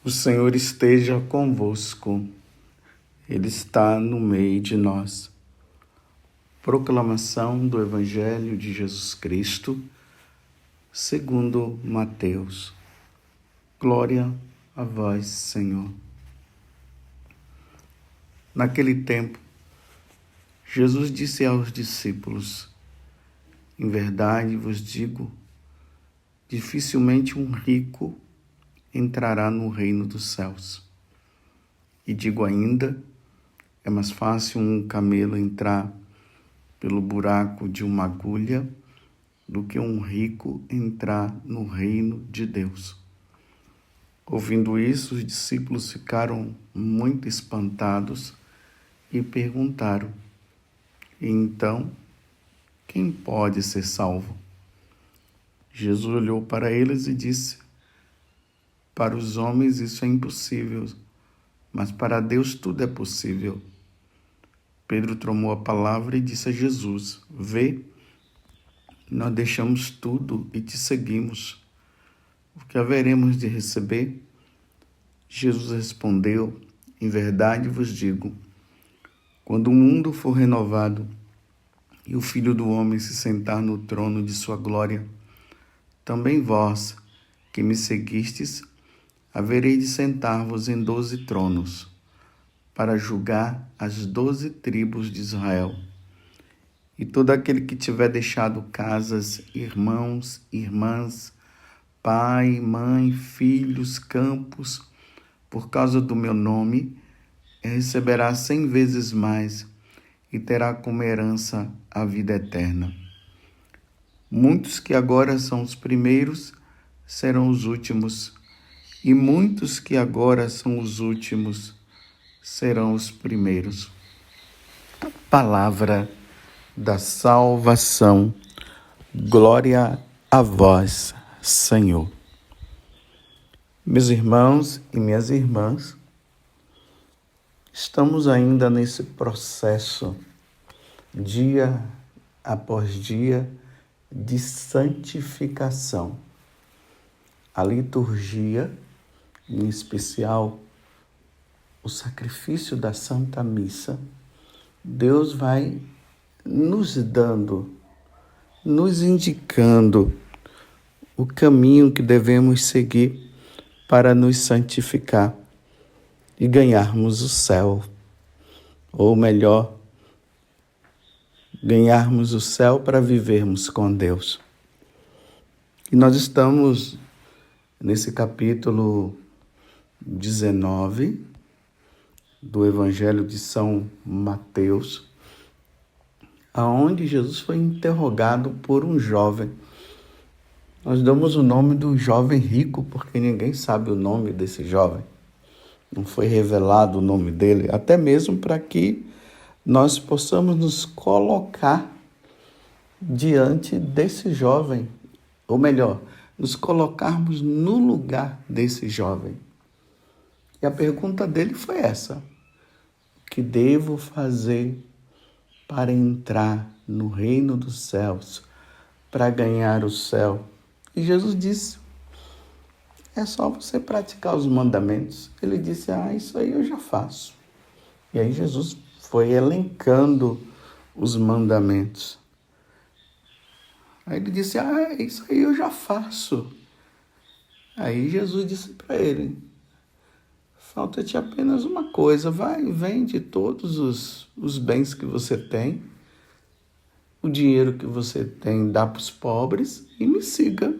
O Senhor esteja convosco, Ele está no meio de nós. Proclamação do Evangelho de Jesus Cristo, segundo Mateus. Glória a vós, Senhor. Naquele tempo, Jesus disse aos discípulos: em verdade vos digo, dificilmente um rico entrará no reino dos céus. E digo ainda, é mais fácil um camelo entrar pelo buraco de uma agulha do que um rico entrar no reino de Deus. Ouvindo isso, os discípulos ficaram muito espantados e perguntaram: então, quem pode ser salvo? Jesus olhou para eles e disse: para os homens isso é impossível, mas para Deus tudo é possível. Pedro tomou a palavra e disse a Jesus: vê, nós deixamos tudo e te seguimos. O que haveremos de receber? Jesus respondeu: em verdade vos digo, quando o mundo for renovado e o Filho do Homem se sentar no trono de sua glória, também vós, que me seguistes, haverei de sentar-vos em 12 tronos, para julgar as 12 tribos de Israel. E todo aquele que tiver deixado casas, irmãos, irmãs, pai, mãe, filhos, campos, por causa do meu nome, receberá 100 vezes mais e terá como herança a vida eterna. Muitos que agora são os primeiros serão os últimos, e muitos que agora são os últimos serão os primeiros. Palavra da salvação. Glória a vós, Senhor. Meus irmãos e minhas irmãs, estamos ainda nesse processo, dia após dia, de santificação. A liturgia, em especial o sacrifício da Santa Missa, Deus vai nos dando, nos indicando o caminho que devemos seguir para nos santificar e ganharmos o céu. Ou melhor, ganharmos o céu para vivermos com Deus. E nós estamos nesse capítulo 19 do Evangelho de São Mateus, aonde Jesus foi interrogado por um jovem. Nós damos o nome do jovem rico porque ninguém sabe o nome desse jovem. Não foi revelado o nome dele, até mesmo para que nós possamos nos colocar diante desse jovem, ou melhor, nos colocarmos no lugar desse jovem. E a pergunta dele foi essa: o que devo fazer para entrar no reino dos céus, para ganhar o céu? E Jesus disse: é só você praticar os mandamentos. Ele disse: isso aí eu já faço. E aí Jesus foi elencando os mandamentos. Aí ele disse: isso aí eu já faço. Aí Jesus disse para ele: falta-te apenas uma coisa, vai, vende todos os bens que você tem, o dinheiro que você tem, dá para os pobres e me siga.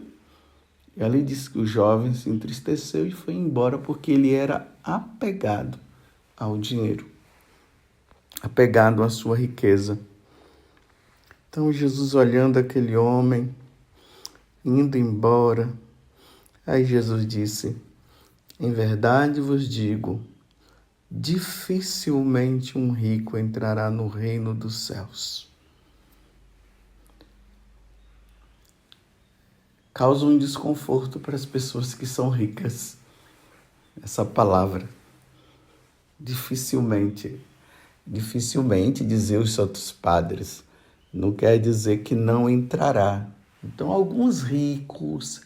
E ali disse que o jovem se entristeceu e foi embora porque ele era apegado ao dinheiro, apegado à sua riqueza. Então Jesus, olhando aquele homem, indo embora, aí Jesus disse: em verdade vos digo, dificilmente um rico entrará no reino dos céus. Causa um desconforto para as pessoas que são ricas, essa palavra. Dificilmente, dizer os santos padres, não quer dizer que não entrará. Então, alguns ricos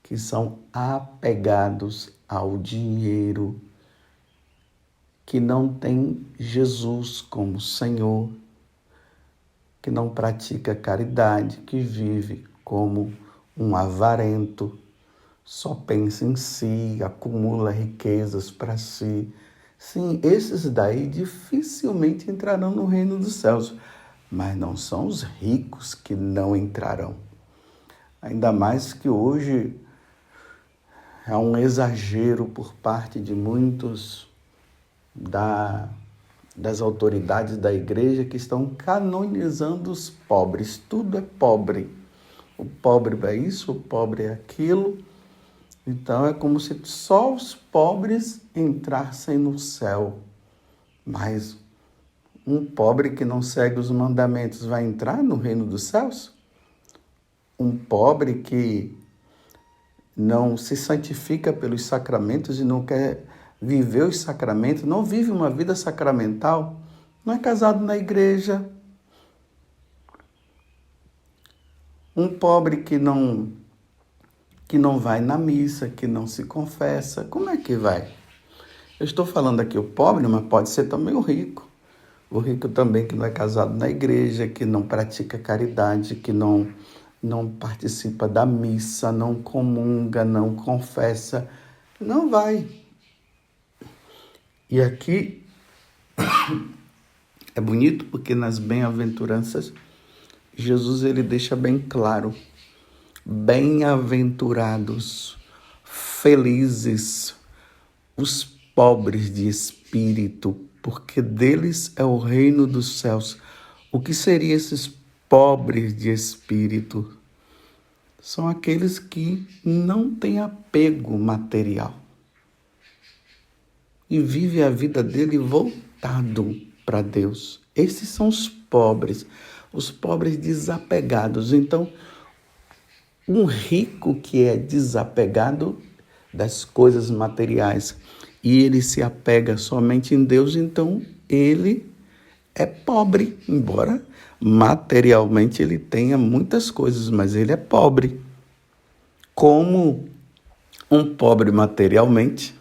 que são apegados ao dinheiro, que não tem Jesus como Senhor, que não pratica caridade, que vive como um avarento, só pensa em si, acumula riquezas para si. Sim, esses daí dificilmente entrarão no reino dos céus, mas não são os ricos que não entrarão. Ainda mais que hoje há um exagero por parte de muitos das autoridades da igreja que estão canonizando os pobres. Tudo é pobre. O pobre é isso, o pobre é aquilo. Então é como se só os pobres entrassem no céu. Mas um pobre que não segue os mandamentos vai entrar no reino dos céus? Um pobre que não se santifica pelos sacramentos e não quer viver os sacramentos, não vive uma vida sacramental, não é casado na igreja. Um pobre que não vai na missa, que não se confessa, como é que vai? Eu estou falando aqui o pobre, mas pode ser também o rico. O rico também que não é casado na igreja, que não pratica caridade, que não participa da missa, não comunga, não confessa, não vai. E aqui é bonito porque nas bem-aventuranças, Jesus ele deixa bem claro: bem-aventurados, felizes, os pobres de espírito, porque deles é o reino dos céus. O que seriam esses pobres de espírito? São aqueles que não têm apego material e vivem a vida dele voltado para Deus. Esses são os pobres desapegados. Então, um rico que é desapegado das coisas materiais e ele se apega somente em Deus, então ele é pobre, embora materialmente ele tenha muitas coisas, mas ele é pobre. Como um pobre materialmente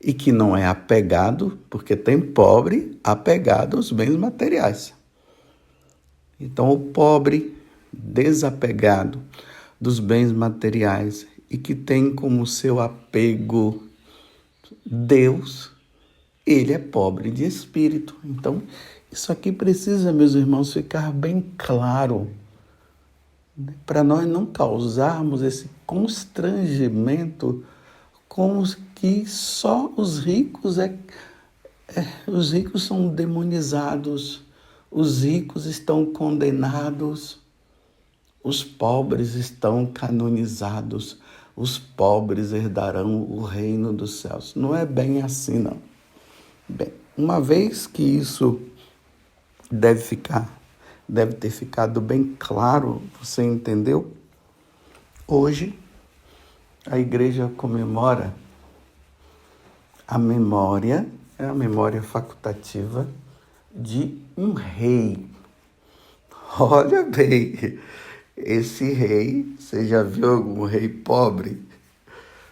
e que não é apegado, porque tem pobre apegado aos bens materiais. Então, o pobre desapegado dos bens materiais e que tem como seu apego Deus, ele é pobre de espírito. Então, isso aqui precisa, meus irmãos, ficar bem claro, para nós não causarmos esse constrangimento com os que só os ricos os ricos são demonizados, os ricos estão condenados, os pobres estão canonizados, os pobres herdarão o reino dos céus. Não é bem assim, não. Bem, uma vez que isso deve ter ficado bem claro, você entendeu? Hoje, a igreja comemora a memória facultativa de um rei. Olha bem, esse rei, você já viu algum rei pobre?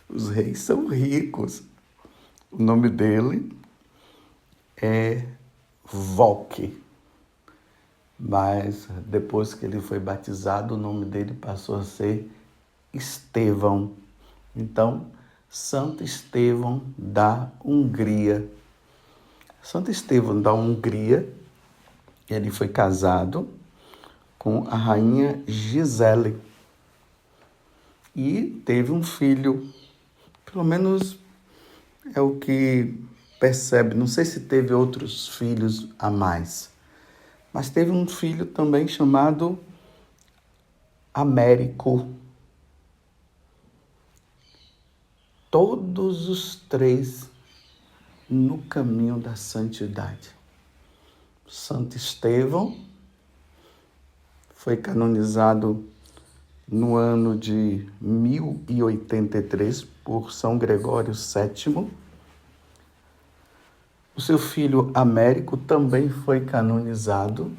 Os reis são ricos. O nome dele é Volque. Mas depois que ele foi batizado, o nome dele passou a ser Estevão. Então, Santo Estevão da Hungria. Santo Estevão da Hungria, ele foi casado com a rainha Gisele e teve um filho, pelo menos é o que percebe. Não sei se teve outros filhos a mais, mas teve um filho também chamado Américo. Todos os três no caminho da santidade. Santo Estevão foi canonizado no ano de 1083 por São Gregório VII. O seu filho Américo também foi canonizado,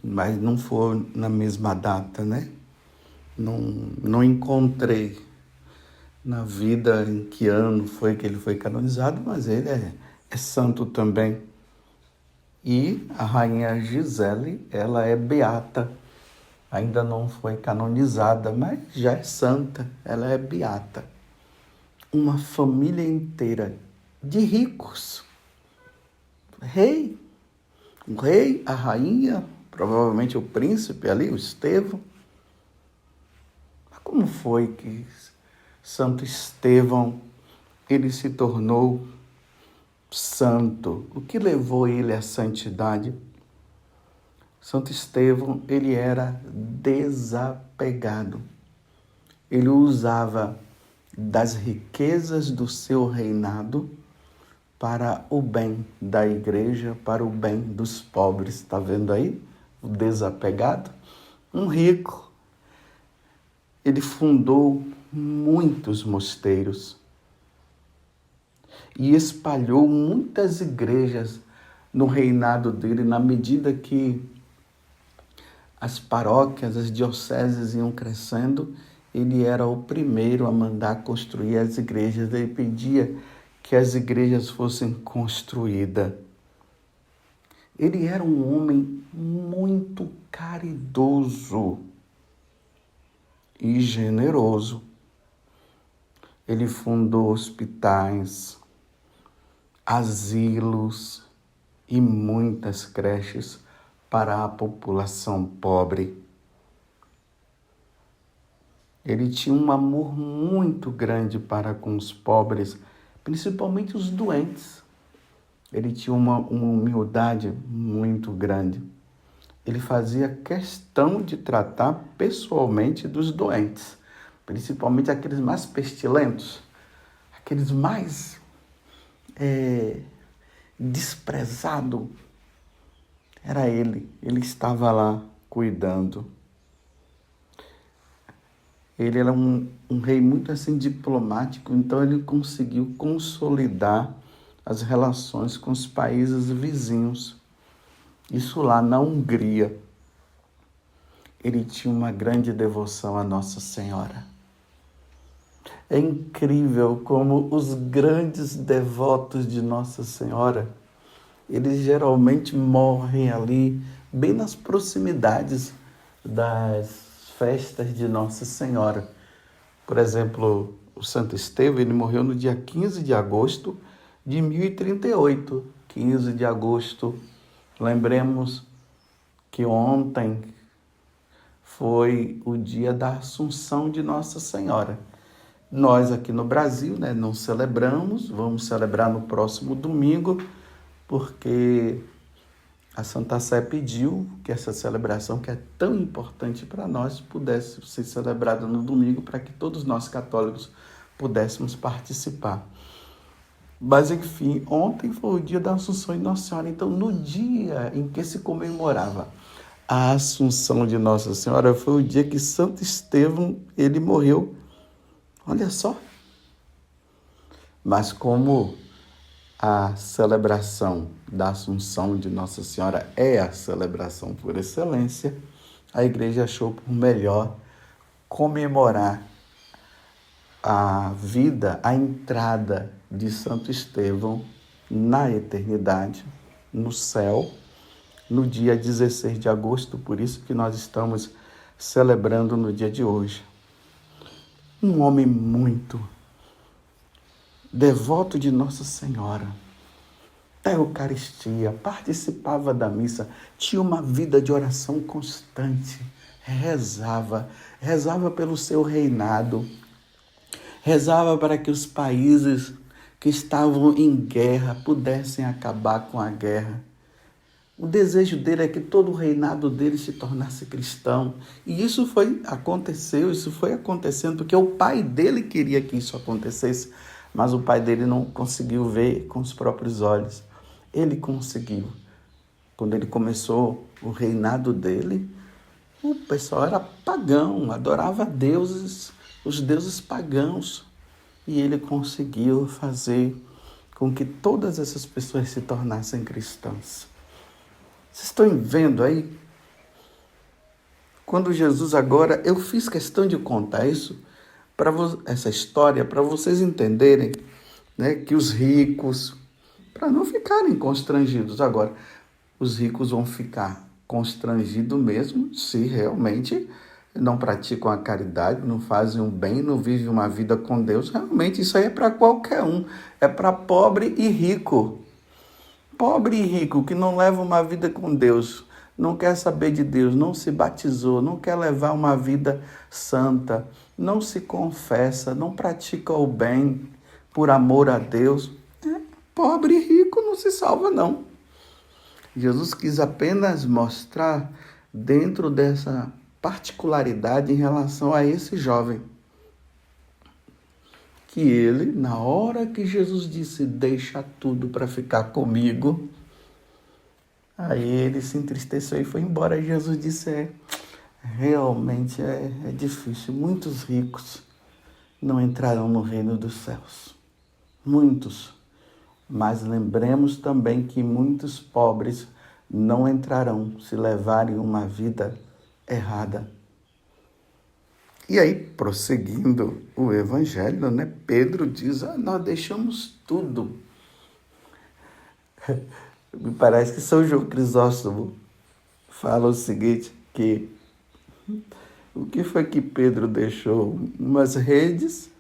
mas não foi na mesma data, né? Não encontrei na vida, em que ano foi que ele foi canonizado, mas ele é santo também. E a rainha Gisele, ela é beata. Ainda não foi canonizada, mas já é santa, ela é beata. Uma família inteira de ricos. O rei, a rainha, provavelmente o príncipe ali, o Estevão. Mas como foi que Santo Estevão, ele se tornou santo? O que levou ele à santidade? Santo Estevão, ele era desapegado. Ele usava das riquezas do seu reinado para o bem da igreja, para o bem dos pobres. Está vendo aí? O desapegado. Um rico. Ele fundou muitos mosteiros e espalhou muitas igrejas no reinado dele, na medida que as paróquias, as dioceses iam crescendo, ele era o primeiro a mandar construir as igrejas. Ele pedia que as igrejas fossem construídas. Ele era um homem muito caridoso e generoso. Ele fundou hospitais, asilos e muitas creches para a população pobre. Ele tinha um amor muito grande para com os pobres, principalmente os doentes. Ele tinha uma humildade muito grande. Ele fazia questão de tratar pessoalmente dos doentes, principalmente aqueles mais pestilentos, aqueles mais desprezados. Era ele estava lá cuidando. Ele era um rei muito assim diplomático, então ele conseguiu consolidar as relações com os países vizinhos. Isso lá na Hungria. Ele tinha uma grande devoção a Nossa Senhora. É incrível como os grandes devotos de Nossa Senhora, eles geralmente morrem ali, bem nas proximidades das festas de Nossa Senhora. Por exemplo, o Santo Estevão, ele morreu no dia 15 de agosto de 1038. 15 de agosto. Lembremos que ontem foi o dia da Assunção de Nossa Senhora. Nós aqui no Brasil, não celebramos, vamos celebrar no próximo domingo, porque a Santa Sé pediu que essa celebração, que é tão importante para nós, pudesse ser celebrada no domingo, para que todos nós católicos pudéssemos participar. Mas, enfim, ontem foi o dia da Assunção de Nossa Senhora. Então, no dia em que se comemorava a Assunção de Nossa Senhora, foi o dia que Santo Estevão, ele morreu. Olha só. Mas como a celebração da Assunção de Nossa Senhora é a celebração por excelência, a igreja achou por melhor comemorar a vida, a entrada de Santo Estevão na eternidade, no céu, no dia 16 de agosto, por isso que nós estamos celebrando no dia de hoje. Um homem muito devoto de Nossa Senhora, da Eucaristia, participava da missa, tinha uma vida de oração constante, rezava pelo seu reinado, rezava para que os países que estavam em guerra pudessem acabar com a guerra. O desejo dele é que todo o reinado dele se tornasse cristão. E isso foi acontecendo porque o pai dele queria que isso acontecesse, mas o pai dele não conseguiu ver com os próprios olhos. Ele conseguiu. Quando ele começou o reinado dele, o pessoal era pagão, adorava deuses, os deuses pagãos. E ele conseguiu fazer com que todas essas pessoas se tornassem cristãs. Vocês estão vendo aí? Quando Jesus agora, eu fiz questão de contar isso, essa história para vocês entenderem, né, que os ricos, para não ficarem constrangidos agora, os ricos vão ficar constrangidos mesmo se realmente não praticam a caridade, não fazem o bem, não vivem uma vida com Deus. Realmente isso aí é para qualquer um, é para pobre e rico. Pobre e rico que não leva uma vida com Deus, não quer saber de Deus, não se batizou, não quer levar uma vida santa, não se confessa, não pratica o bem por amor a Deus. Pobre e rico não se salva, não. Jesus quis apenas mostrar dentro dessa particularidade em relação a esse jovem, que ele, na hora que Jesus disse, deixa tudo para ficar comigo, aí ele se entristeceu e foi embora. E Jesus disse, realmente é difícil, muitos ricos não entrarão no reino dos céus, muitos, mas lembremos também que muitos pobres não entrarão se levarem uma vida errada. E aí, prosseguindo o evangelho, né, Pedro diz, nós deixamos tudo. Me parece que São João Crisóstomo fala o seguinte, que o que foi que Pedro deixou? Umas redes,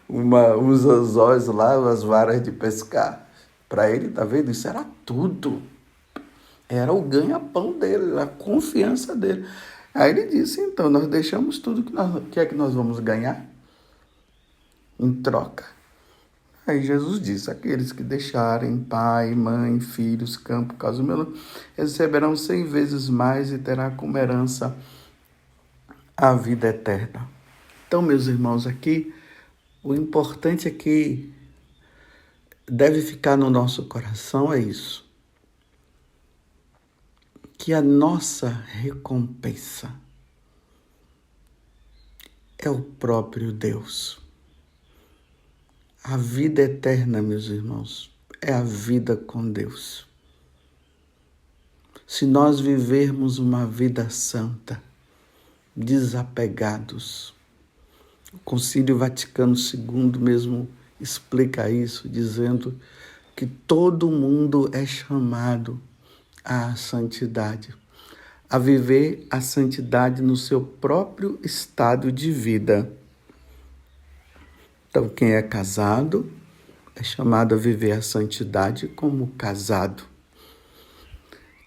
uns anzóis lá, umas varas de pescar. Para ele, tá vendo? Isso era tudo. Era o ganha-pão dele, a confiança dele. Aí ele disse, então, nós deixamos tudo, que é que nós vamos ganhar em troca? Aí Jesus disse, aqueles que deixarem pai, mãe, filhos, campo, casa, receberão 100 vezes mais e terá como herança a vida eterna. Então, meus irmãos, aqui, o importante é que deve ficar no nosso coração é isso. Que a nossa recompensa é o próprio Deus. A vida eterna, meus irmãos, é a vida com Deus. Se nós vivermos uma vida santa, desapegados, o Concílio Vaticano II mesmo explica isso, dizendo que todo mundo é chamado à santidade, a viver a santidade no seu próprio estado de vida. Então, quem é casado é chamado a viver a santidade como casado.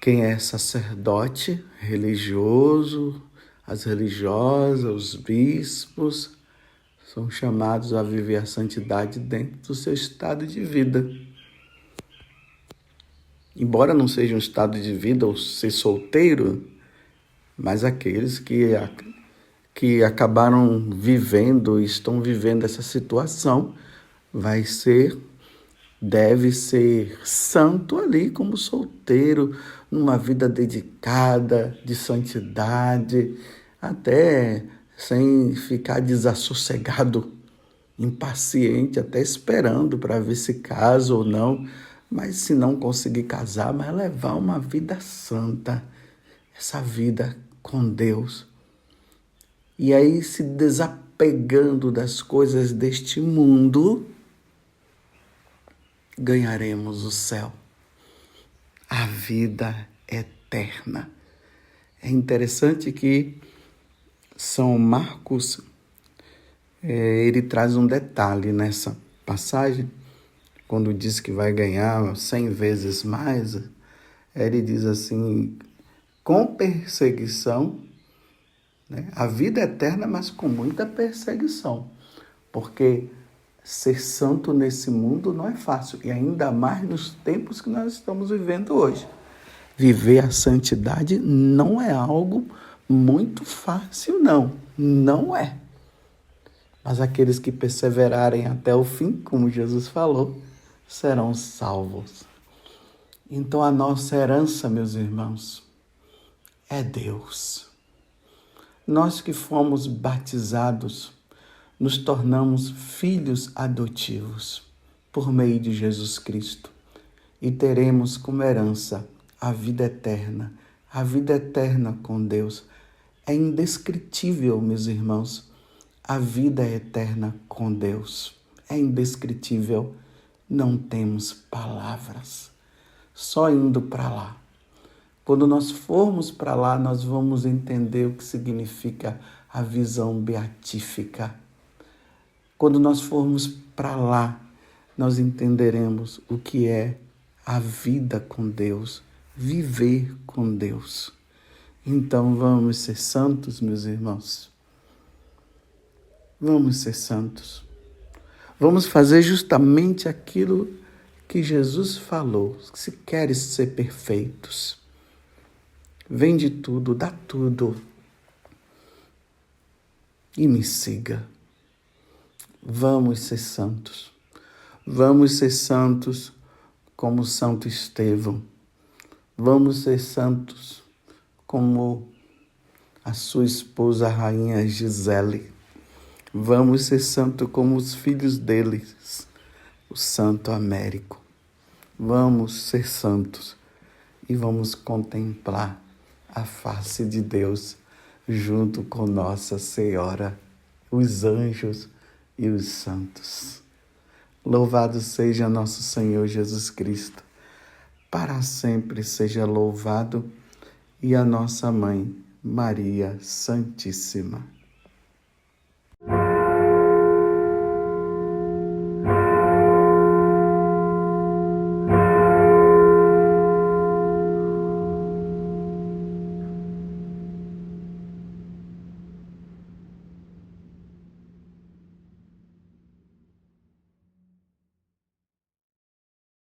Quem é sacerdote, religioso, as religiosas, os bispos, são chamados a viver a santidade dentro do seu estado de vida. Embora não seja um estado de vida ou ser solteiro, mas aqueles que acabaram vivendo, estão vivendo essa situação, deve ser santo ali como solteiro, numa vida dedicada, de santidade, até sem ficar desassossegado, impaciente, até esperando para ver se casa ou não, mas se não conseguir casar, mas levar uma vida santa, essa vida com Deus. E aí, se desapegando das coisas deste mundo, ganharemos o céu, a vida eterna. É interessante que São Marcos, ele traz um detalhe nessa passagem, quando diz que vai ganhar 100 vezes mais, ele diz assim, com perseguição, né? A vida eterna, mas com muita perseguição, porque ser santo nesse mundo não é fácil, e ainda mais nos tempos que nós estamos vivendo hoje. Viver a santidade não é algo muito fácil, não é. Mas aqueles que perseverarem até o fim, como Jesus falou, serão salvos. Então a nossa herança, meus irmãos, é Deus. Nós que fomos batizados, nos tornamos filhos adotivos por meio de Jesus Cristo e teremos como herança a vida eterna com Deus. É indescritível, meus irmãos, a vida eterna com Deus. É indescritível. Não temos palavras. Só indo para lá. Quando nós formos para lá, nós vamos entender o que significa a visão beatífica. Quando nós formos para lá, nós entenderemos o que é a vida com Deus, viver com Deus. Então vamos ser santos, meus irmãos. Vamos ser santos. Vamos fazer justamente aquilo que Jesus falou. Se queres ser perfeitos, vende tudo, dá tudo e me siga. Vamos ser santos. Vamos ser santos como Santo Estevão. Vamos ser santos como a sua esposa, a rainha Gisele. Vamos ser santos como os filhos deles, o Santo Américo. Vamos ser santos e vamos contemplar a face de Deus junto com Nossa Senhora, os anjos e os santos. Louvado seja nosso Senhor Jesus Cristo. Para sempre seja louvado, e a nossa Mãe, Maria Santíssima.